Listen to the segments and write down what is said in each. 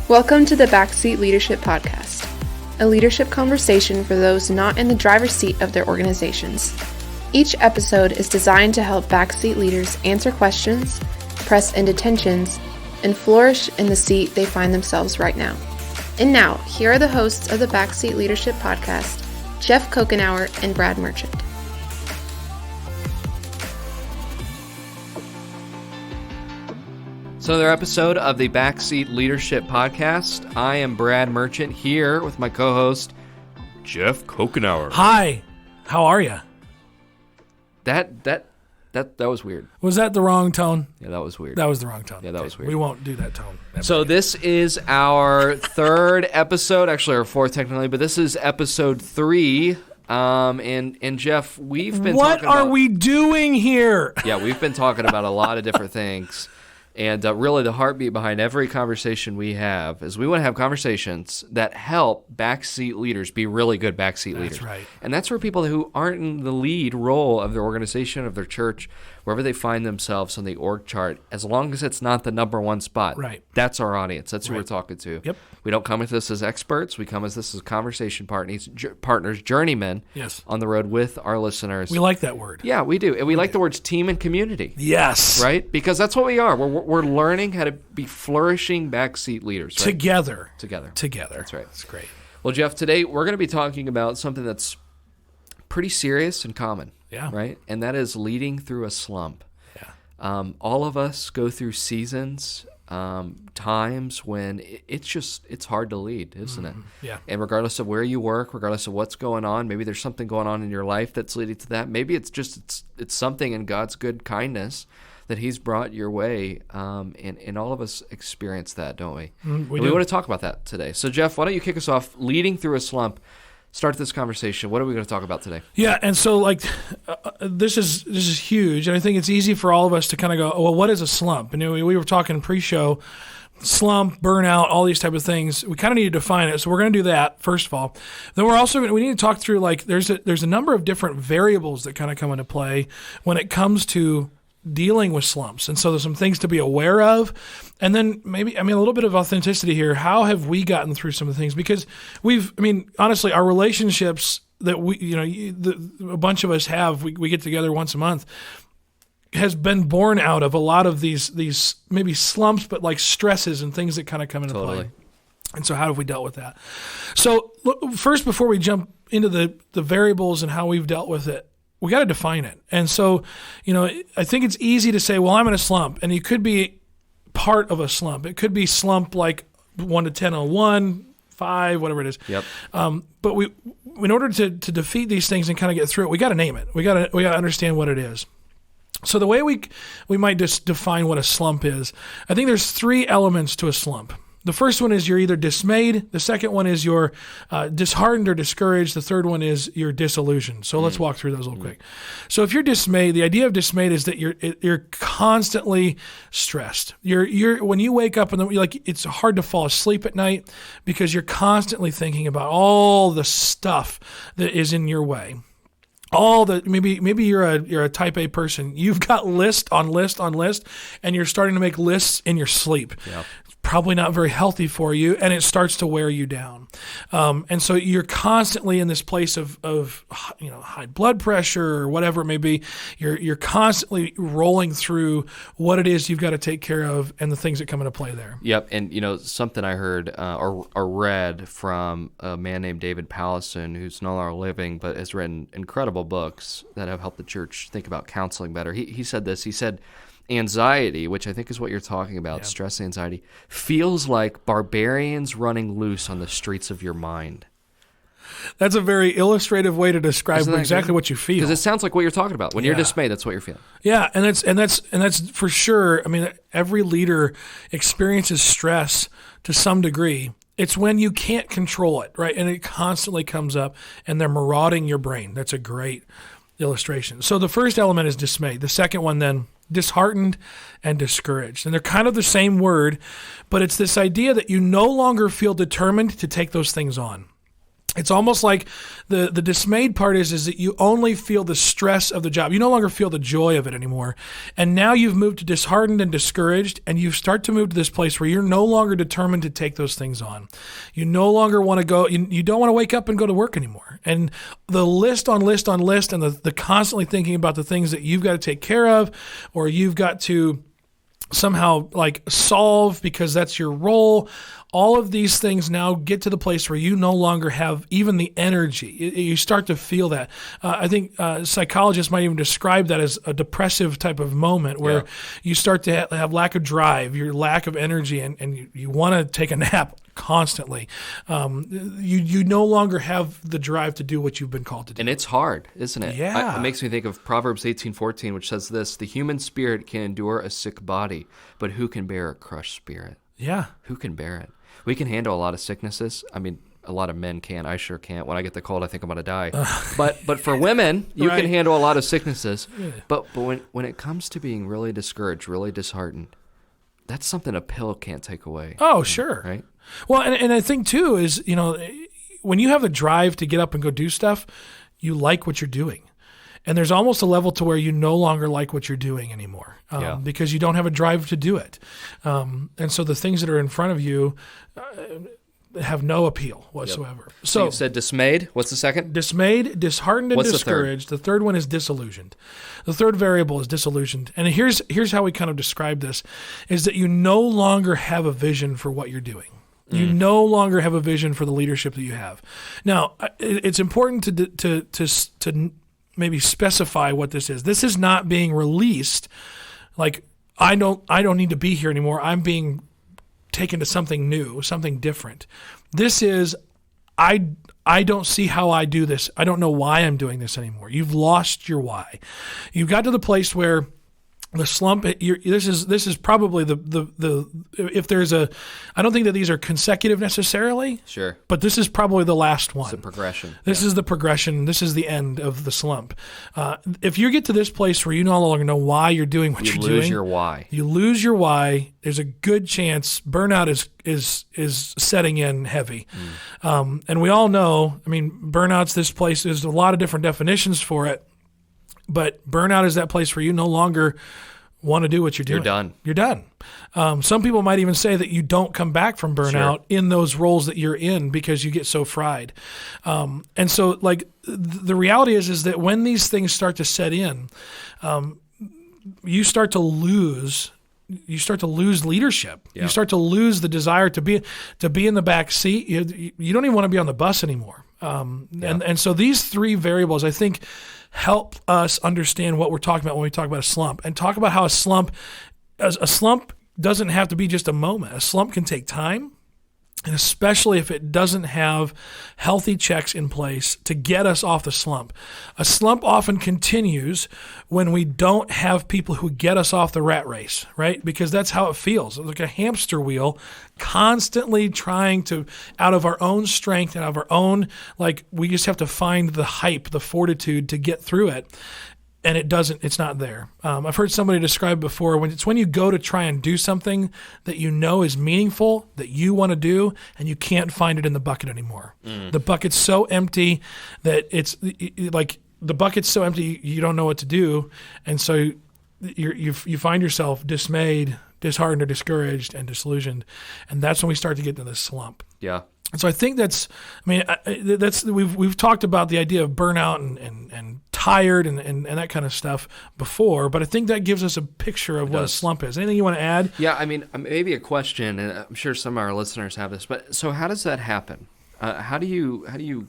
Welcome to the Backseat Leadership Podcast, a leadership conversation for those not in the driver's seat of their organizations. Each episode is designed to help backseat leaders answer questions, press into tensions, and flourish in the seat they find themselves right now. And now, here are the hosts of the Backseat Leadership Podcast, Jeff Kokenauer and Brad Merchant. So another episode of the Backseat Leadership Podcast. I am Brad Merchant here with my co-host, Jeff Kokenauer. Hi, how are you? That was weird. Was that the wrong tone? Yeah, that was weird. That was the wrong tone. Yeah, that was weird. We won't do that tone. So this is our third episode, actually our fourth technically, but this is episode 3. And Jeff, we've been What talking about... are we doing here? Yeah, we've been talking about a lot of different things. And really the heartbeat behind every conversation we have is we want to have conversations that help backseat leaders be really good backseat leaders. That's right. And that's for people who aren't in the lead role of their organization, of their church, wherever they find themselves on the org chart, as long as it's not the number one spot. Right. That's our audience. That's who we're talking to. Yep. We don't come at this as experts. We come at this as conversation partners, journeymen on the road with our listeners. We like that word. Yeah, we do. And we like the words team and community. Yes. Right? Because that's what we are. We're learning how to be flourishing backseat leaders. Right? Together. That's right. That's great. Well, Jeff, today we're going to be talking about something that's pretty serious and common. Yeah. Right? And that is leading through a slump. Yeah. All of us go through seasons, times when it's hard to lead, isn't it? Yeah. And regardless of where you work, regardless of what's going on, maybe there's something going on in your life that's leading to that. Maybe it's just it's something in God's good kindness that He's brought your way, and all of us experience that, don't we? We want to talk about that today. So, Jeff, why don't you kick us off? Leading through a slump. Start this conversation. What are we going to talk about today? Yeah, and so this is huge, and I think it's easy for all of us to kind of go, well, what is a slump? And we were talking pre-show, slump, burnout, all these type of things. We kind of need to define it, so we're going to do that first of all. Then we need to talk through there's a number of different variables that kind of come into play when it comes to dealing with slumps. And so there's some things to be aware of. And then maybe, a little bit of authenticity here. How have we gotten through some of the things? Because honestly, our relationships that a bunch of us have, we get together once a month, has been born out of a lot of these maybe slumps, but like stresses and things that kind of come into play. And so how have we dealt with that? So first, before we jump into the variables and how we've dealt with it, we got to define it. And so, I think it's easy to say, well, I'm in a slump. And you could be part of a slump. It could be slump like 1 to 10 on 1, 5, whatever it is. Yep. But in order to defeat these things and kind of get through it, we got to name it. We got to understand what it is. So the way we might just define what a slump is, I think there's 3 elements to a slump. The first one is you're either dismayed. The second one is you're disheartened or discouraged. The third one is you're disillusioned. So let's walk through those real quick. So if you're dismayed, the idea of dismayed is that you're constantly stressed. You're when you wake up and it's hard to fall asleep at night because you're constantly thinking about all the stuff that is in your way. All the maybe you're a type A person. You've got list on list on list, and you're starting to make lists in your sleep. Yep. Probably not very healthy for you, and it starts to wear you down. And so you're constantly in this place of high blood pressure or whatever it may be. You're constantly rolling through what it is you've got to take care of and the things that come into play there. Yep, and something I heard or read from a man named David Powlison, who's no longer living, but has written incredible books that have helped the church think about counseling better. He said this. He said, anxiety, which I think is what you're talking about, stress anxiety, feels like barbarians running loose on the streets of your mind. That's a very illustrative way to describe exactly what you feel. Because it sounds like what you're talking about. When you're dismayed, that's what you're feeling. Yeah, and that's for sure. Every leader experiences stress to some degree. It's when you can't control it, right? And it constantly comes up, and they're marauding your brain. That's a great illustration. So the first element is dismay. The second one then, disheartened and discouraged. And they're kind of the same word, but it's this idea that you no longer feel determined to take those things on. It's almost like the dismayed part is that you only feel the stress of the job. You no longer feel the joy of it anymore. And now you've moved to disheartened and discouraged, and you start to move to this place where you're no longer determined to take those things on. You no longer want to go, you don't want to wake up and go to work anymore. And the list on list on list and the constantly thinking about the things that you've got to take care of or you've got to somehow like solve because that's your role. All of these things now get to the place where you no longer have even the energy. You start to feel that. I think psychologists might even describe that as a depressive type of moment where you start to have lack of drive, your lack of energy, and you want to take a nap constantly. You no longer have the drive to do what you've been called to do. And it's hard, isn't it? Yeah. It makes me think of Proverbs 18:14, which says this: the human spirit can endure a sick body, but who can bear a crushed spirit? Yeah. Who can bear it? We can handle a lot of sicknesses. I mean, a lot of men can. I sure can't. When I get the cold, I think I'm going to die. But for women, you can handle a lot of sicknesses. Yeah. But when it comes to being really discouraged, really disheartened, that's something a pill can't take away. Oh, sure. Right? Well, and I think, too, is, when you have the drive to get up and go do stuff, you like what you're doing. And there's almost a level to where you no longer like what you're doing anymore because you don't have a drive to do it. And so the things that are in front of you have no appeal whatsoever. Yep. So you said dismayed. What's the second? Dismayed, disheartened, and discouraged. The third one is disillusioned. The third variable is disillusioned. And here's how we kind of describe this, is that you no longer have a vision for what you're doing. You no longer have a vision for the leadership that you have. Now, it's important to maybe specify what this is. This is not being released like I don't need to be here anymore. I'm being taken to something new, something different. This is I don't see how I do this. I don't know why I'm doing this anymore. You've lost your why. You've got to the place where the slump. This is probably the if there's a. I don't think that these are consecutive necessarily. Sure. But this is probably the last one. It's a progression. This is the progression. This is the end of the slump. If you get to this place where you no longer know why you're doing what you're doing, you lose your why. You lose your why. There's a good chance burnout is setting in heavy. And we all know. I mean, burnout's this place. There's a lot of different definitions for it. But burnout is that place where you no longer want to do what you're doing. You're done. Some people might even say that you don't come back from burnout in those roles that you're in because you get so fried. And so, like, the reality is that when these things start to set in, you start to lose leadership. Yeah. You start to lose the desire to be in the back seat. You don't even want to be on the bus anymore. And so these three variables, I think, help us understand what we're talking about when we talk about a slump, and talk about how a slump doesn't have to be just a moment. A slump can take time, and especially if it doesn't have healthy checks in place to get us off the slump. A slump often continues when we don't have people who get us off the rat race, right? Because that's how it feels. It's like a hamster wheel, constantly trying to, out of our own strength and out of our own, like, we just have to find the hype, the fortitude to get through it. And it's not there. I've heard somebody describe before, when you go to try and do something that you know is meaningful, that you want to do, and you can't find it in the bucket anymore. The bucket's so empty that it's like, the bucket's so empty you don't know what to do. And so you find yourself dismayed, disheartened, or discouraged, and disillusioned. And that's when we start to get into this slump. Yeah. And so I think we've talked about the idea of burnout and tired and that kind of stuff before, but I think that gives us a picture of what a slump is. Anything you want to add? Yeah, I mean, maybe a question, and I'm sure some of our listeners have this, but so how does that happen? How do you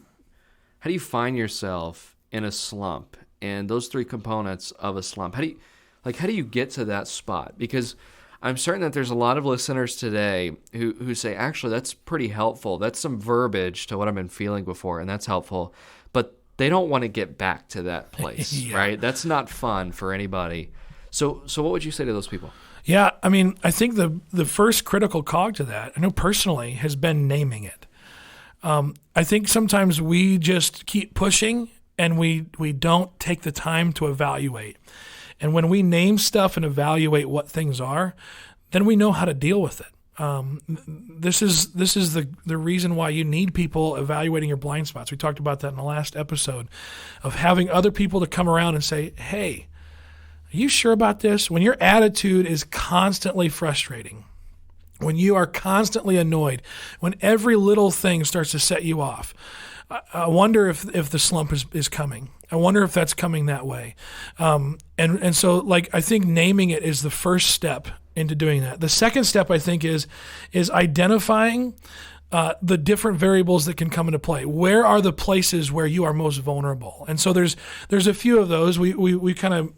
find yourself in a slump, and those three components of a slump? How do you get to that spot? Because I'm certain that there's a lot of listeners today who say, actually, that's pretty helpful. That's some verbiage to what I've been feeling before, and that's helpful. But they don't want to get back to that place, right? That's not fun for anybody. So what would you say to those people? Yeah, I mean, I think the first critical cog to that, I know personally, has been naming it. I think sometimes we just keep pushing, and we don't take the time to evaluate. And when we name stuff and evaluate what things are, then we know how to deal with it. This is the reason why you need people evaluating your blind spots. We talked about that in the last episode, of having other people to come around and say, hey, are you sure about this? When your attitude is constantly frustrating, when you are constantly annoyed, when every little thing starts to set you off, I wonder if the slump is coming. I wonder if that's coming that way. And so, like, I think naming it is the first step into doing that. The second step, I think, is identifying the different variables that can come into play. Where are the places where you are most vulnerable? And so there's a few of those. We kind of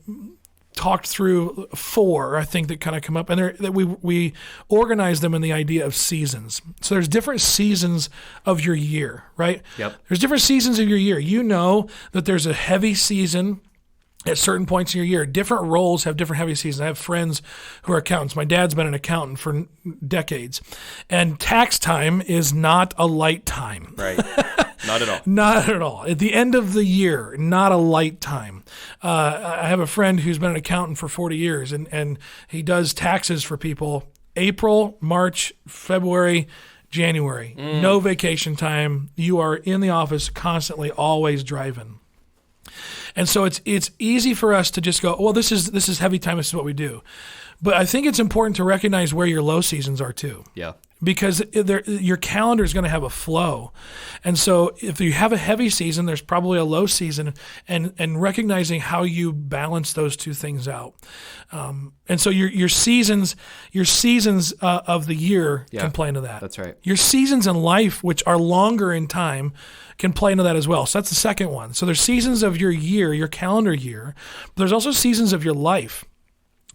talked through 4, I think, that kind of come up, and that we organize them in the idea of seasons. So there's different seasons of your year, right? Yep. There's different seasons of your year. You know that there's a heavy season at certain points in your year. Different roles have different heavy seasons. I have friends who are accountants. My dad's been an accountant for decades, and tax time is not a light time. Right. Not at all. Not at all. At the end of the year, not a light time. I have a friend who's been an accountant for 40 years, and he does taxes for people April, March, February, January. No vacation time. You are in the office constantly, always driving. And so it's easy for us to just go, well, this is heavy time, this is what we do. But I think it's important to recognize where your low seasons are too. Yeah. Because your calendar is going to have a flow. And so if you have a heavy season, there's probably a low season, and recognizing how you balance those two things out. And so your seasons of the year can play into that. That's right. Your seasons in life, which are longer in time, can play into that as well. So that's the second one. So there's seasons of your year, your calendar year, but there's also seasons of your life.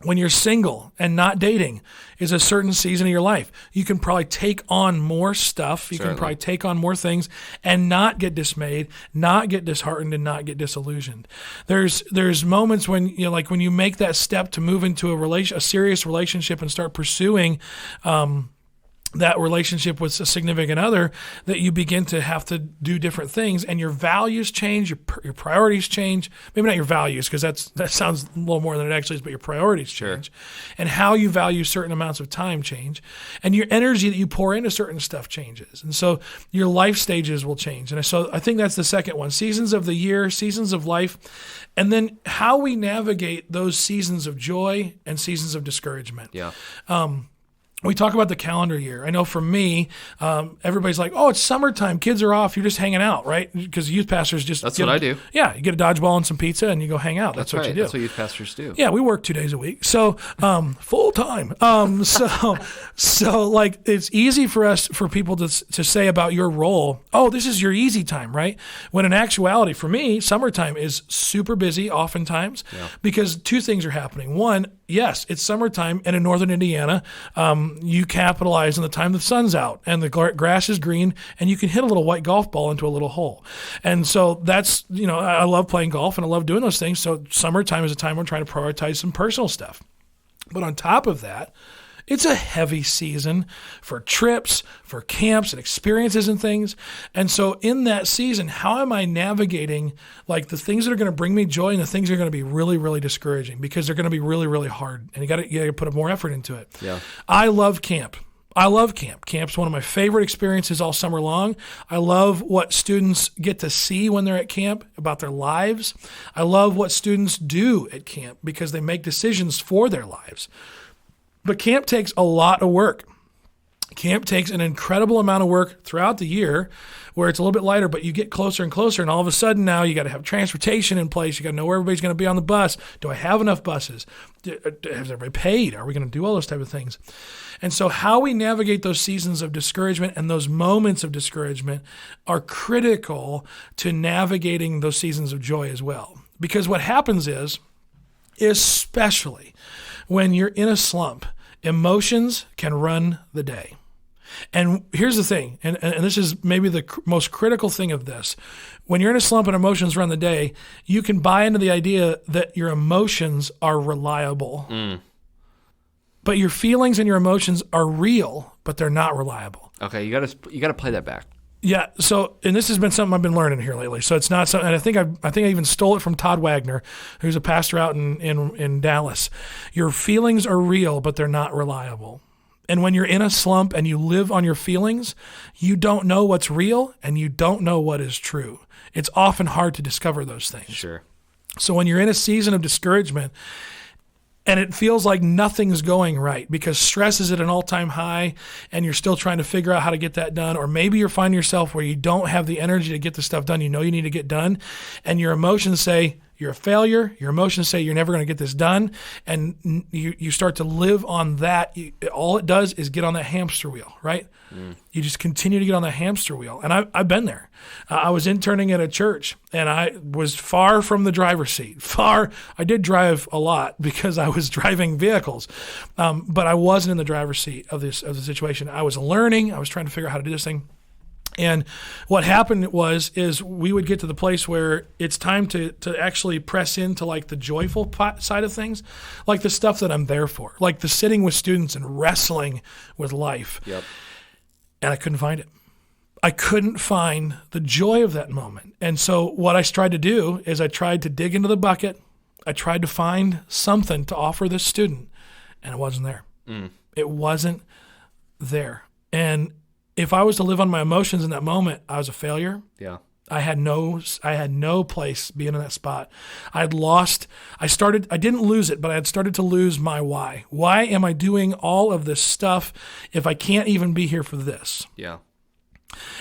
When you're single and not dating is a certain season of your life. You can probably take on more stuff. You can probably take on more things and not get dismayed, not get disheartened, and not get disillusioned. There's moments when, you know, like when you make that step to move into a serious relationship and start pursuing that relationship with a significant other, that you begin to have to do different things, and your values change, your priorities change. Maybe not your values, because that sounds a little more than it actually is, but your priorities change, and how you value certain amounts of time change, and your energy that you pour into certain stuff changes, and so your life stages will change. And so I think that's the second one: seasons of the year, seasons of life, and then how we navigate those seasons of joy and seasons of discouragement. Yeah. We talk about the calendar year. I know for me, everybody's like, oh, it's summertime. Kids are off. You're just hanging out, right? Because youth pastors just... That's what I do. Yeah, you get a dodgeball and some pizza and you go hang out. That's what you do. That's what youth pastors do. Yeah, we work 2 days a week. So full time. So like it's easy for people to say about your role, oh, this is your easy time, right? When in actuality, for me, summertime is super busy oftentimes because 2 things are happening. One, yes, it's summertime, and in northern Indiana, you capitalize on the time the sun's out and the grass is green, and you can hit a little white golf ball into a little hole. And so that's, you know, I love playing golf and I love doing those things. So summertime is a time we're trying to prioritize some personal stuff. But on top of that, it's a heavy season for trips, for camps and experiences and things. And so in that season, how am I navigating like the things that are going to bring me joy and the things that are going to be really, really discouraging because they're going to be really, really hard, and you got to put more effort into it. Yeah. I love camp. Camp's one of my favorite experiences all summer long. I love what students get to see when they're at camp about their lives. I love what students do at camp because they make decisions for their lives. But camp takes a lot of work. Camp takes an incredible amount of work throughout the year where it's a little bit lighter, but you get closer and closer, and all of a sudden now you got to have transportation in place. You got to know where everybody's going to be on the bus. Do I have enough buses? Has everybody paid? Are we going to do all those type of things? And so how we navigate those seasons of discouragement and those moments of discouragement are critical to navigating those seasons of joy as well. Because what happens is, especially when you're in a slump, emotions can run the day. And here's the thing, and this is maybe the most critical thing of this. When you're in a slump and emotions run the day, you can buy into the idea that your emotions are reliable. But your feelings and your emotions are real, but they're not reliable. Okay, you got to play that back. Yeah. So, and this has been something I've been learning here lately. So it's not something, and I think I even stole it from Todd Wagner, who's a pastor out in Dallas. Your feelings are real, but they're not reliable. And when you're in a slump and you live on your feelings, you don't know what's real and you don't know what is true. It's often hard to discover those things. Sure. So when you're in a season of discouragement and it feels like nothing's going right because stress is at an all-time high and you're still trying to figure out how to get that done, or maybe you're finding yourself where you don't have the energy to get the stuff done you know you need to get done, and your emotions say you're a failure, your emotions say you're never going to get this done, and you start to live on that. All it does is get on that hamster wheel, right? You just continue to get on the hamster wheel. And I've been there. I was interning at a church, and I was far from the driver's seat. I did drive a lot because I was driving vehicles, but I wasn't in the driver's seat of the situation. I was learning. I was trying to figure out how to do this thing. And what happened is we would get to the place where it's time to actually press into like the joyful side of things, like the stuff that I'm there for, like the sitting with students and wrestling with life. Yep. And I couldn't find it. I couldn't find the joy of that moment. And so what I tried to do is I tried to dig into the bucket. I tried to find something to offer this student, and it wasn't there. It wasn't there. And if I was to live on my emotions in that moment, I was a failure. Yeah. I had no place being in that spot. I didn't lose it, but I had started to lose my why. Why am I doing all of this stuff if I can't even be here for this? Yeah.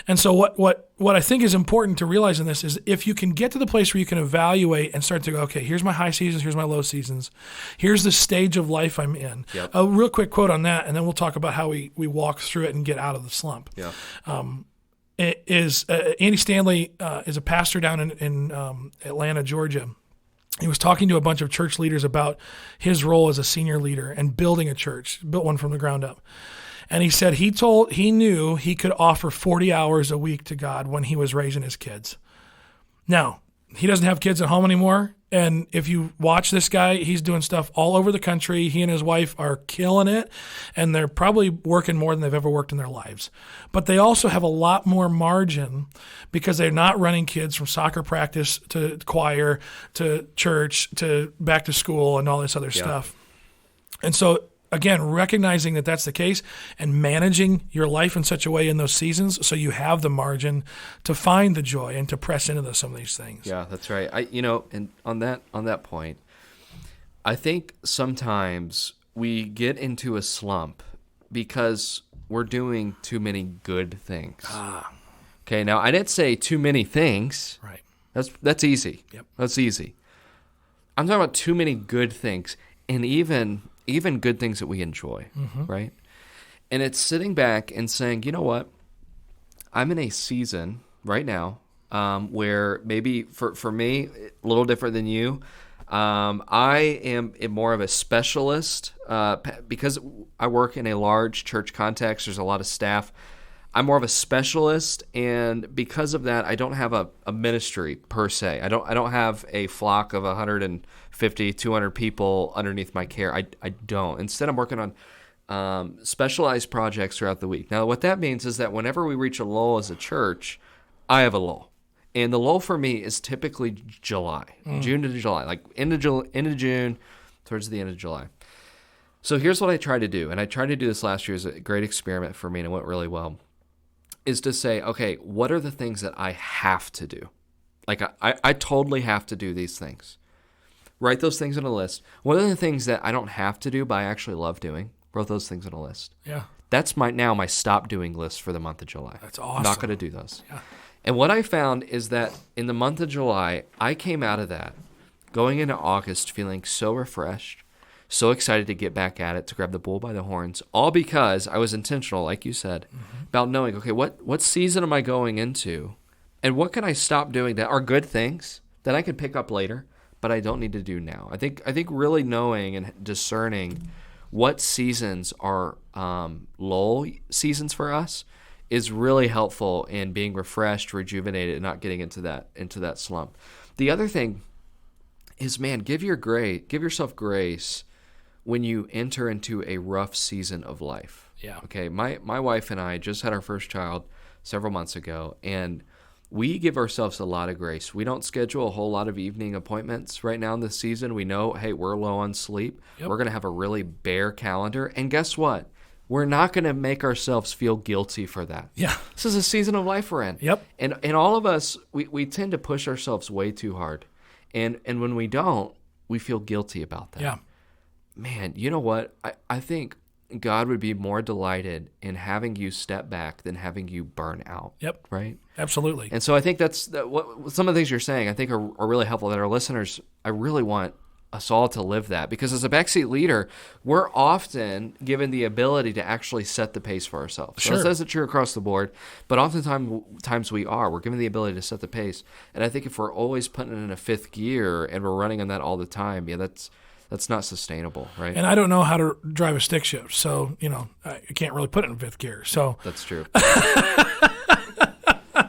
And so what I think is important to realize in this is if you can get to the place where you can evaluate and start to go, okay, here's my high seasons, here's my low seasons, here's the stage of life I'm in. Yep. A real quick quote on that, and then we'll talk about how we walk through it and get out of the slump. Yeah. It is Andy Stanley is a pastor down in Atlanta, Georgia. He was talking to a bunch of church leaders about his role as a senior leader and building a church, built one from the ground up. And he said he knew he could offer 40 hours a week to God when he was raising his kids. Now, he doesn't have kids at home anymore. And if you watch this guy, he's doing stuff all over the country. He and his wife are killing it. And they're probably working more than they've ever worked in their lives. But they also have a lot more margin because they're not running kids from soccer practice to choir to church to back to school and all this other stuff. And so, again, recognizing that that's the case and managing your life in such a way in those seasons so you have the margin to find the joy and to press into some of these things. Yeah, that's right. And on that point, I think sometimes we get into a slump because we're doing too many good things. Okay, now I didn't say too many things. Right. That's easy. Yep. That's easy. I'm talking about too many good things, and even good things that we enjoy, right? And it's sitting back and saying, you know what? I'm in a season right now where maybe for me, a little different than you, I am more of a specialist because I work in a large church context. There's a lot of staff. I'm more of a specialist, and because of that, I don't have a ministry per se. I don't have a flock of 150, 200 people underneath my care. I don't. Instead, I'm working on specialized projects throughout the week. Now, what that means is that whenever we reach a lull as a church, I have a lull. And the lull for me is typically July, June to July, like end of June, towards the end of July. So here's what I try to do, and I tried to do this last year as a great experiment for me, and it went really well, is to say, okay, what are the things that I have to do? Like I totally have to do these things. Write those things on a list. What are the things that I don't have to do but I actually love doing? Wrote those things on a list. Yeah. That's my stop doing list for the month of July. That's awesome. I'm not going to do those. Yeah. And what I found is that in the month of July, I came out of that going into August feeling so refreshed, so excited to get back at it, to grab the bull by the horns, all because I was intentional, like you said, about knowing, okay, what season am I going into, and what can I stop doing that are good things that I can pick up later, but I don't need to do now. I think really knowing and discerning what seasons are lull seasons for us is really helpful in being refreshed, rejuvenated, and not getting into that slump. The other thing is, man, give yourself grace when you enter into a rough season of life. Yeah. Okay. My wife and I just had our first child several months ago, and we give ourselves a lot of grace. We don't schedule a whole lot of evening appointments right now in this season. We know, hey, we're low on sleep. Yep. We're going to have a really bare calendar. And guess what? we're not going to make ourselves feel guilty for that. Yeah. This is a season of life we're in. Yep. And all of us, we tend to push ourselves way too hard. And when we don't, we feel guilty about that. Yeah. Man, you know what? I think God would be more delighted in having you step back than having you burn out. Yep. Right? Absolutely. And so I think that's what some of the things you're saying I think are really helpful, that our listeners, I really want us all to live that, because as a backseat leader, we're often given the ability to actually set the pace for ourselves. Sure. So that's true across the board, but oftentimes we're given the ability to set the pace. And I think if we're always putting it in a fifth gear and we're running on that all the time, that's not sustainable, right? And I don't know how to drive a stick shift, so I can't really put it in fifth gear. So that's true.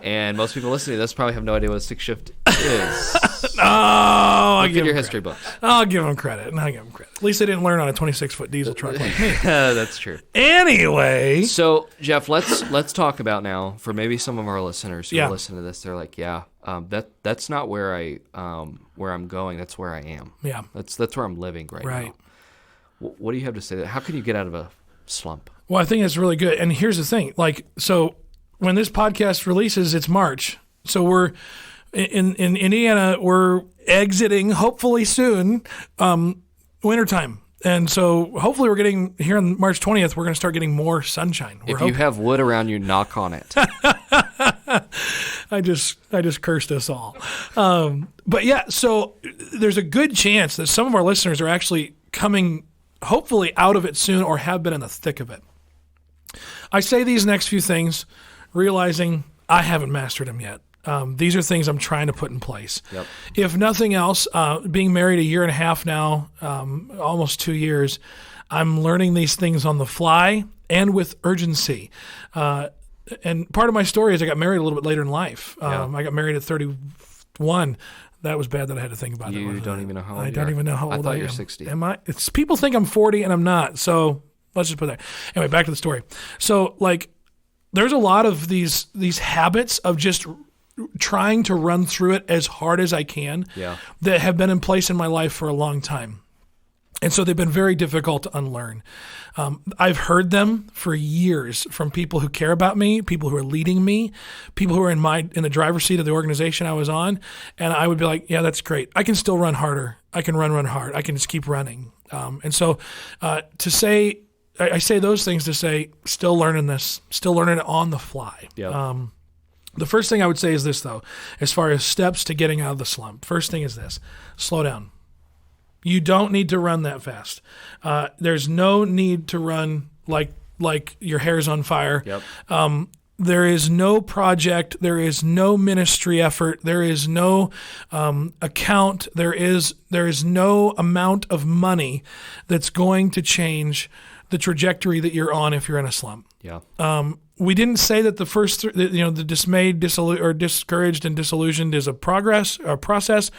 And most people listening to this probably have no idea what a stick shift is. I'll give your history books. I'll give them credit. At least they didn't learn on a 26-foot diesel truck like me. That's true. Anyway. So, Jeff, let's talk about now, for maybe some of our listeners who listen to this, they're like, that's not where I'm going. That's where I am. Yeah. That's where I'm living right now. What do you have to say to that? How can you get out of a slump? Well, I think it's really good. And here's the thing. So when this podcast releases, it's March. So we're in Indiana, we're exiting, hopefully soon, wintertime. And so hopefully we're getting, here on March 20th, we're going to start getting more sunshine. If you have wood around you, knock on it. I just cursed us all. But yeah, so there's a good chance that some of our listeners are actually coming, hopefully, out of it soon, or have been in the thick of it. I say these next few things, realizing I haven't mastered them yet. These are things I'm trying to put in place. Yep. If nothing else, being married a year and a half now, almost 2 years, I'm learning these things on the fly and with urgency. And part of my story is I got married a little bit later in life. I got married at 31. That was bad that I had to think about it. You don't even know how old you are. I don't even know how old I am. I thought you're 60. Am I? People think I'm 40 and I'm not. So let's just put that. Anyway, back to the story. So there's a lot of these habits of just trying to run through it as hard as I can that have been in place in my life for a long time. And so they've been very difficult to unlearn. I've heard them for years from people who care about me, people who are leading me, people who are in the driver's seat of the organization I was on. And I would be like, yeah, that's great. I can still run harder. I can run hard. I can just keep running. And so I say those things to say, still learning this, still learning it on the fly. Yep. The first thing I would say is this, though, as far as steps to getting out of the slump. First thing is this: slow down. You don't need to run that fast. There's no need to run like your hair's on fire. Yep. There is no project. There is no ministry effort. There is no account. There is no amount of money that's going to change the trajectory that you're on if you're in a slump. Yeah. We didn't say that the first, the dismayed, discouraged, and disillusioned is a process,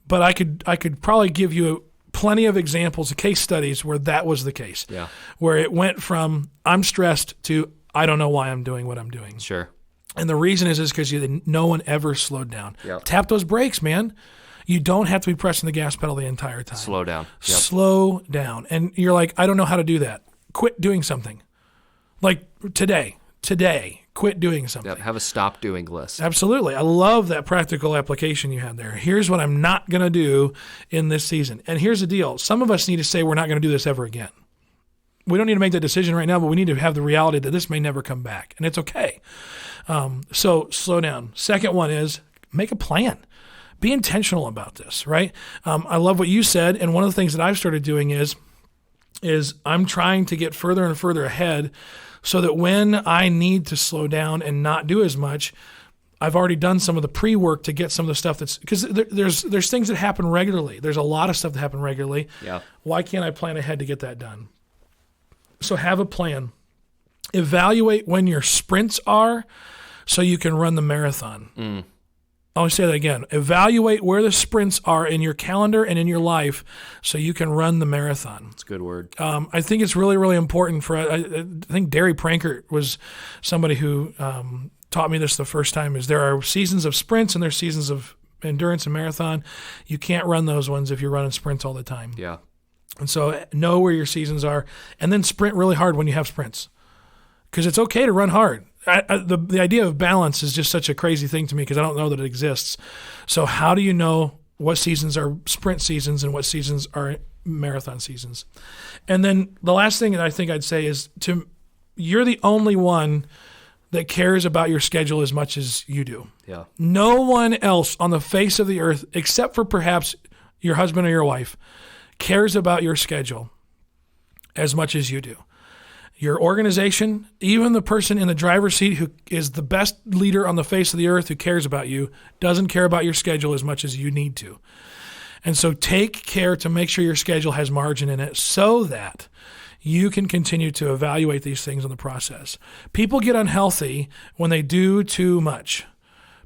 but I could probably give you plenty of examples of case studies where that was the case. Yeah. Where it went from I'm stressed to I don't know why I'm doing what I'm doing. Sure. And the reason is because no one ever slowed down. Yep. Tap those brakes, man. You don't have to be pressing the gas pedal the entire time. Slow down. Yep. Slow down. And you're like, I don't know how to do that. Quit doing something. Like today, quit doing something. Yep. Have a stop doing list. Absolutely. I love that practical application you had there. Here's what I'm not going to do in this season. And here's the deal. Some of us need to say we're not going to do this ever again. We don't need to make that decision right now, but we need to have the reality that this may never come back. And it's okay. So slow down. Second one is make a plan. Be intentional about this, right? I love what you said. And one of the things that I've started doing is I'm trying to get further and further ahead so that when I need to slow down and not do as much, I've already done some of the pre-work to get some of the stuff that's, because there's things that happen regularly. There's a lot of stuff that happen regularly. Yeah. Why can't I plan ahead to get that done? So have a plan. Evaluate when your sprints are so you can run the marathon. I'll say that again. Evaluate where the sprints are in your calendar and in your life so you can run the marathon. That's a good word. I think it's really, really important for, I think Derry Prankert was somebody who taught me this the first time, is there are seasons of sprints and there's seasons of endurance and marathon. You can't run those ones if you're running sprints all the time. Yeah. And so know where your seasons are, and then sprint really hard when you have sprints, because it's okay to run hard. The idea of balance is just such a crazy thing to me because I don't know that it exists. So how do you know what seasons are sprint seasons and what seasons are marathon seasons? And then the last thing that I think I'd say is you're the only one that cares about your schedule as much as you do. Yeah. No one else on the face of the earth, except for perhaps your husband or your wife, cares about your schedule as much as you do. Your organization, even the person in the driver's seat who is the best leader on the face of the earth who cares about you, doesn't care about your schedule as much as you need to. And so take care to make sure your schedule has margin in it so that you can continue to evaluate these things in the process. People get unhealthy when they do too much.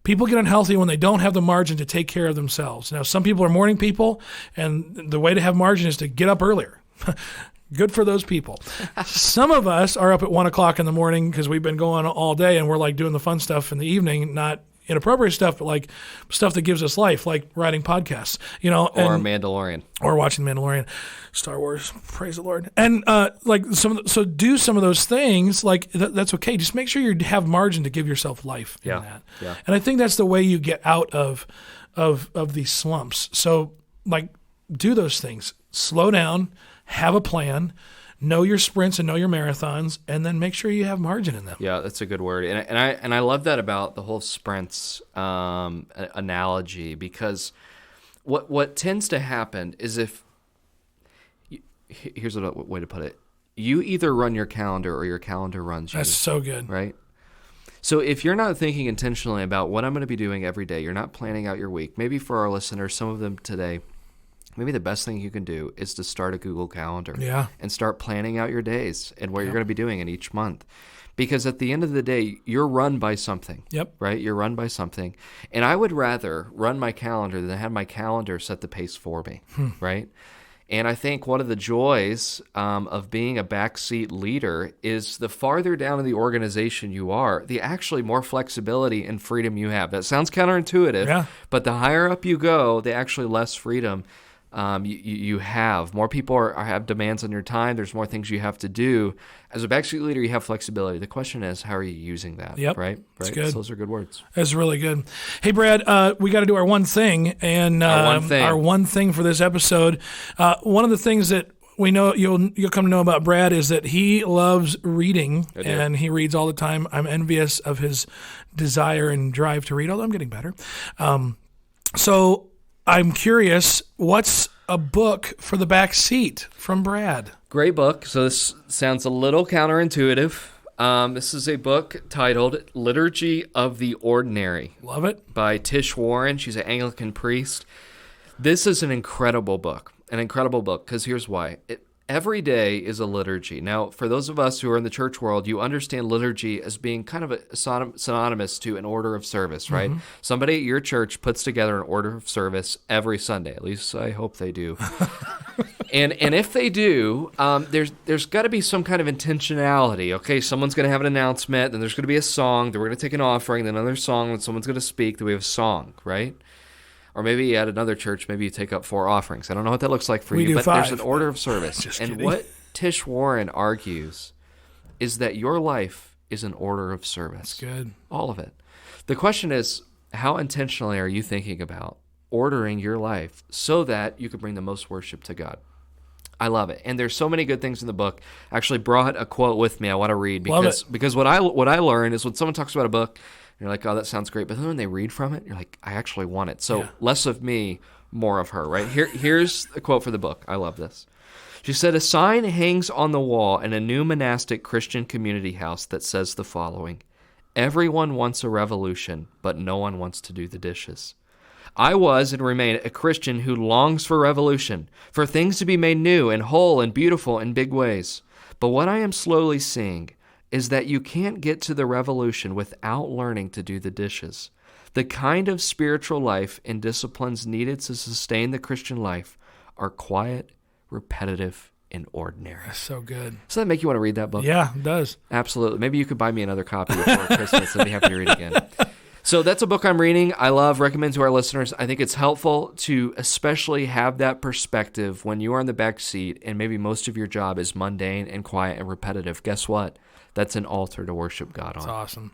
People get unhealthy when they don't have the margin to take care of themselves. Now, some people are morning people, and the way to have margin is to get up earlier. Good for those people. Some of us are up at 1 o'clock in the morning because we've been going all day, and we're like doing the fun stuff in the evening, not inappropriate stuff, but like stuff that gives us life, like writing podcasts, or Mandalorian, or watching Mandalorian, Star Wars. Praise the Lord. And so do some of those things. Like that's okay. Just make sure you have margin to give yourself life in that. Yeah. And I think that's the way you get out of these slumps. So like do those things. Slow down. Have a plan. Know your sprints and know your marathons, and then make sure you have margin in them. Yeah, that's a good word, and I love that about the whole sprints analogy, because what tends to happen is here's a way to put it: you either run your calendar or your calendar runs you. That's so good, right? So if you're not thinking intentionally about what I'm going to be doing every day, you're not planning out your week. Maybe for our listeners, some of them today, maybe the best thing you can do is to start a Google Calendar and start planning out your days and what you're going to be doing in each month. Because at the end of the day, you're run by something, right? You're run by something. And I would rather run my calendar than have my calendar set the pace for me, right? And I think one of the joys of being a backseat leader is the farther down in the organization you are, the actually more flexibility and freedom you have. That sounds counterintuitive, but the higher up you go, the actually less freedom you have. More people have demands on your time. There's more things you have to do. As a backseat leader, you have flexibility. The question is, how are you using that? Right? That's good. So those are good words. That's really good. Hey, Brad, we got to do our one thing. And our one thing for this episode. One of the things that we know you'll come to know about Brad is that he loves reading, and he reads all the time. I'm envious of his desire and drive to read, although I'm getting better. So I'm curious, what's a book for the back seat from Brad? Great book. So this sounds a little counterintuitive. This is a book titled Liturgy of the Ordinary. Love it. By Tish Warren. She's an Anglican priest. This is an incredible book because here's why. Every day is a liturgy. Now, for those of us who are in the church world, you understand liturgy as being kind of synonymous to an order of service, right? Mm-hmm. Somebody at your church puts together an order of service every Sunday. At least I hope they do. And if they do, there's got to be some kind of intentionality. Okay, someone's going to have an announcement, then there's going to be a song, then we're going to take an offering, then another song, then someone's going to speak, then we have a song, right? Or maybe at another church, maybe you take up 4 offerings. I don't know what that looks like for you, but 5. There's an order of service. And kidding. What Tish Warren argues is that your life is an order of service. That's good. All of it. The question is, how intentionally are you thinking about ordering your life so that you can bring the most worship to God? I love it. And there's so many good things in the book. I actually brought a quote with me I want to read because what I learned is when someone talks about a book, you're like, oh, that sounds great. But then when they read from it, you're like, I actually want it. So less of me, more of her, right? Here's a quote for the book. I love this. She said, a sign hangs on the wall in a new monastic Christian community house that says the following: everyone wants a revolution, but no one wants to do the dishes. I was and remain a Christian who longs for revolution, for things to be made new and whole and beautiful in big ways. But what I am slowly seeing is that you can't get to the revolution without learning to do the dishes. The kind of spiritual life and disciplines needed to sustain the Christian life are quiet, repetitive, and ordinary. That's so good. Does that make you want to read that book? Yeah, it does. Absolutely. Maybe you could buy me another copy before Christmas. I'd be happy to read it again. So that's a book I'm reading. I recommend to our listeners. I think it's helpful to especially have that perspective when you are in the back seat and maybe most of your job is mundane and quiet and repetitive. Guess what? That's an altar to worship God on. That's awesome.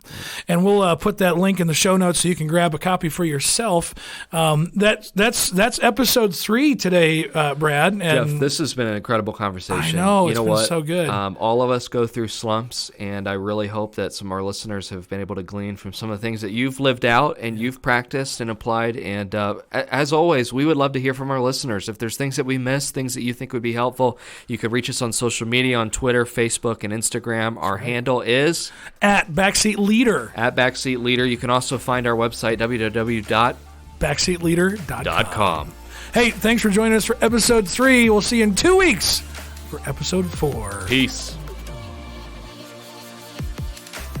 And we'll put that link in the show notes so you can grab a copy for yourself. That's episode 3 today, Brad. And Jeff, this has been an incredible conversation. I know, it's been so good. All of us go through slumps, and I really hope that some of our listeners have been able to glean from some of the things that you've lived out and you've practiced and applied. And as always, we would love to hear from our listeners. If there's things that we missed, things that you think would be helpful, you could reach us on social media, on Twitter, Facebook, and Instagram. Our handle is at Backseat Leader. At Backseat Leader. You can also find our website, www.backseatleader.com. Hey, thanks for joining us for episode 3. We'll see you in 2 weeks for episode 4. Peace.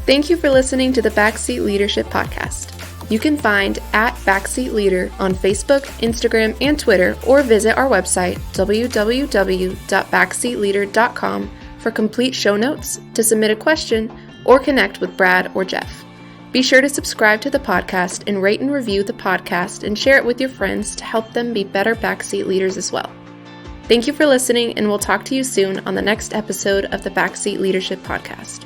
Thank you for listening to the Backseat Leadership Podcast. You can find at Backseat Leader on Facebook, Instagram, and Twitter, or visit our website, www.backseatleader.com, for complete show notes, to submit a question, or connect with Brad or Jeff. Be sure to subscribe to the podcast and rate and review the podcast and share it with your friends to help them be better backseat leaders as well. Thank you for listening, and we'll talk to you soon on the next episode of the Backseat Leadership Podcast.